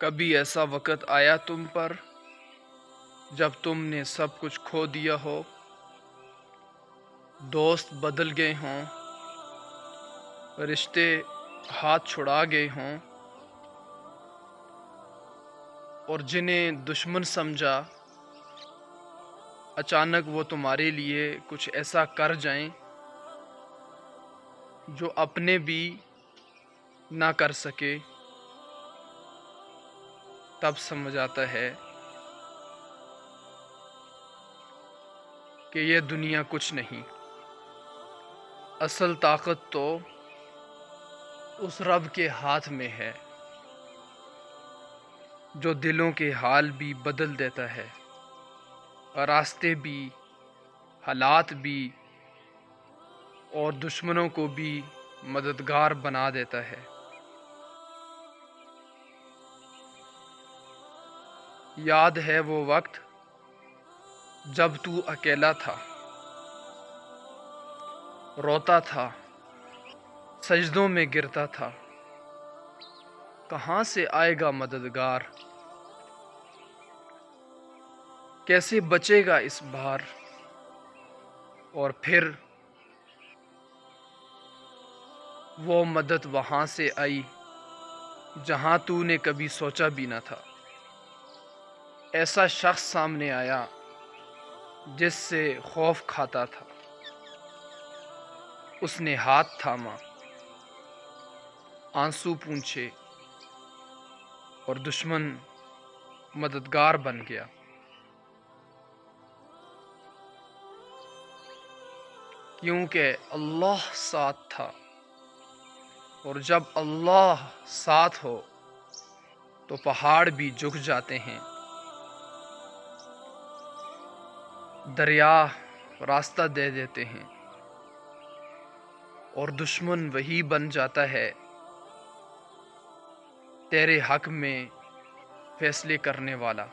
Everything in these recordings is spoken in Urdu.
کبھی ایسا وقت آیا تم پر جب تم نے سب کچھ کھو دیا ہو، دوست بدل گئے ہوں، رشتے ہاتھ چھڑا گئے ہوں، اور جنہیں دشمن سمجھا اچانک وہ تمہارے لیے کچھ ایسا کر جائیں جو اپنے بھی نہ کر سکے، تب سمجھ آتا ہے کہ یہ دنیا کچھ نہیں۔ اصل طاقت تو اس رب کے ہاتھ میں ہے جو دلوں کے حال بھی بدل دیتا ہے، راستے بھی، حالات بھی، اور دشمنوں کو بھی مددگار بنا دیتا ہے۔ یاد ہے وہ وقت جب تو اکیلا تھا، روتا تھا، سجدوں میں گرتا تھا، کہاں سے آئے گا مددگار، کیسے بچے گا اس بار؟ اور پھر وہ مدد وہاں سے آئی جہاں تو نے کبھی سوچا بھی نہ تھا۔ ایسا شخص سامنے آیا جس سے خوف کھاتا تھا، اس نے ہاتھ تھاما، آنسو پونچھے، اور دشمن مددگار بن گیا۔ کیونکہ اللہ ساتھ تھا، اور جب اللہ ساتھ ہو تو پہاڑ بھی جھک جاتے ہیں، دریا راستہ دے دیتے ہیں، اور دشمن وہی بن جاتا ہے تیرے حق میں فیصلے کرنے والا۔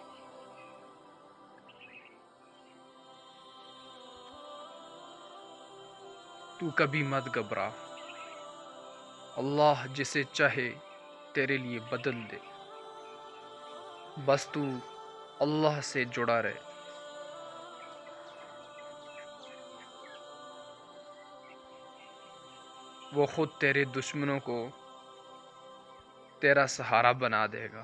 تو کبھی مت گھبرا، اللہ جسے چاہے تیرے لیے بدل دے، بس تو اللہ سے جڑا رہے۔ وہ خود تیرے دشمنوں کو تیرا سہارا بنا دے گا۔